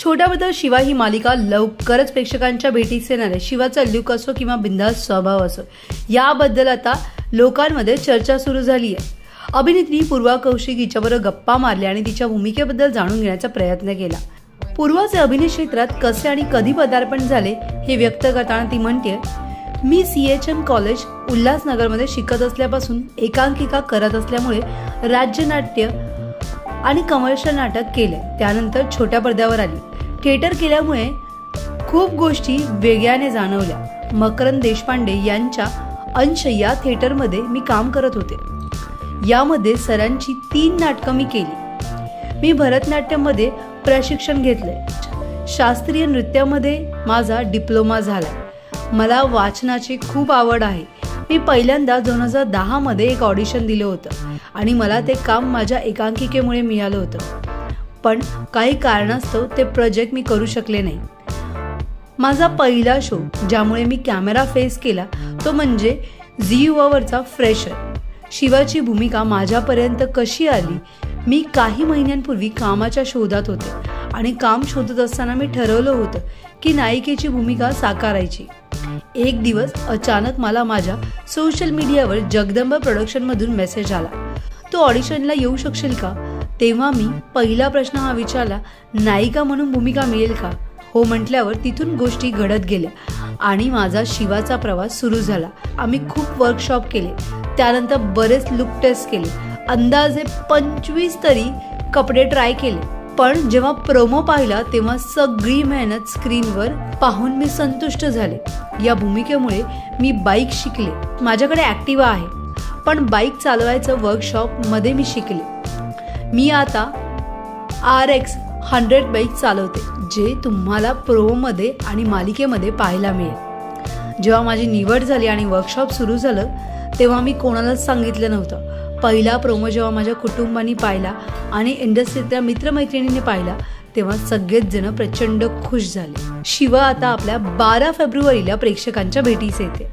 छोटा बदल शिवा ही मालिका लवकरच प्रेक्षकांच्या भेटीस येणार आहे। शिवाचा लुक असो किंवा बिंदास स्वभाव असो, याबद्दल आता लोकांमध्ये चर्चा सुरू झाली आहे। अभिनेत्री पूर्वा कौशिक हिच्याबरोबर गप्पा मारल्या आणि तिच्या भूमिकेबद्दल जाणून घेण्याचा प्रयत्न केला। पूर्वाचे अभिनय क्षेत्रात कसे आणि कधी पदार्पण झाले हे व्यक्त करताना ती म्हणते, मी CHM कॉलेज उल्हासनगरमध्ये शिकत असल्यापासून एकांकिका करत असल्यामुळे राज्यनाट्य आणि कमर्शियल नाटक केले। त्यानंतर छोट्या पडद्यावर आली। थिएटर केल्यामुळे खूप गोष्टी वेगळ्याने जाणवल्या। मकरंद देशपांडे यांच्या अंश या थिएटरमध्ये मी काम करत होते। यामध्ये सरांची 3 नाटकं मी केली। मी भरतनाट्यममध्ये प्रशिक्षण घेतले। शास्त्रीय नृत्यामध्ये माझा डिप्लोमा झाला। मला वाचनाची खूप आवड आहे। मी पहिल्यांदा 2010 मध्ये एक ऑडिशन दिलं होतं आणि मला ते काम माझ्या एकांकिकेमुळे मिळालं होतं, पण काही कारणास्तव ते प्रोजेक्ट मी करू शकले नाही। माझा पहिला शो ज्यामुळे मी कॅमेरा फेस केला तो म्हणजे झी युवावरचा फ्रेशर। शिवाची भूमिका माझ्यापर्यंत कशी आली, मी काही महिन्यांपूर्वी कामाच्या शोधात होते आणि काम शोधत असताना मी ठरवलं होतं की नायिकेची भूमिका साकारायची। एक दिवस अचानक मला माझ्या सोशल मीडियावर जगदंब प्रोडक्शनमधून मेसेज आला, तू ऑडिशनला येऊ शकशील का? तेव्हा मी पहिला प्रश्न हा विचारला, नायिका म्हणून भूमिका मिळेल का? हो म्हटल्यावर तिथून गोष्टी घडत गेल्या आणि माझा शिवाचा प्रवास सुरू झाला। आम्ही खूप वर्कशॉप केले, त्यानंतर बरेच लुक टेस्ट केले, अंदाजे 25 तरी कपडे ट्राय केले। पण जेव्हा प्रोमो पाहिला तेव्हा सगळी मेहनत स्क्रीनवर पाहून मी संतुष्ट झाले। या भूमिकेमुळे मी बाईक शिकले। माझ्याकडे ॲक्टिवा आहे, पण बाईक चालवायचं वर्कशॉप मध्ये मी शिकले। मी आता RX 100 बाईक चालवते, जे तुम्हाला प्रोमोमध्ये आणि मालिकेमध्ये पाहायला मिळेल। जेव्हा माझी निवड झाली आणि वर्कशॉप सुरू झालं तेव्हा मी कोणालाच सांगितलं नव्हतं। पहिला प्रोमो जेव्हा माझ्या कुटुंबानी पाहिला आणि इंडस्ट्रीतल्या मित्रमैत्रिणींनी पाहिला तेव्हा सगळेच जण प्रचंड खुश झाले। शिवा आता आपल्या 12 फेब्रुवारीला प्रेक्षकांच्या भेटीस येते।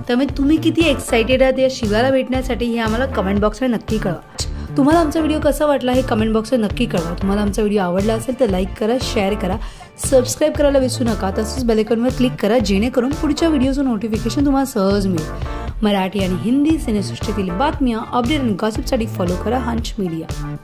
त्यामुळे तुम्ही किती एक्साइटेड आहात या शिवाला भेटण्यासाठी हे आम्हाला कमेंट बॉक्समध्ये नक्की कळवा। तुम्हाला आमचा व्हिडिओ कसा वाटला हे कमेंट बॉक्समध्ये नक्की कळवा। तुम्हाला आमचा व्हिडिओ आवडला असेल तर लाईक करा, शेअर करा, सबस्क्राईब करायला विसरू नका। तसंच बेल आयकॉनवर क्लिक करा जेणेकरून पुढच्या व्हिडिओचं नोटिफिकेशन तुम्हाला सहज मिळेल। मराठी आणि हिंदी सिनेसृष्टीतील बातम्या, अपडेट आणि गॉसिपसाठी फॉलो करा हंच मीडिया।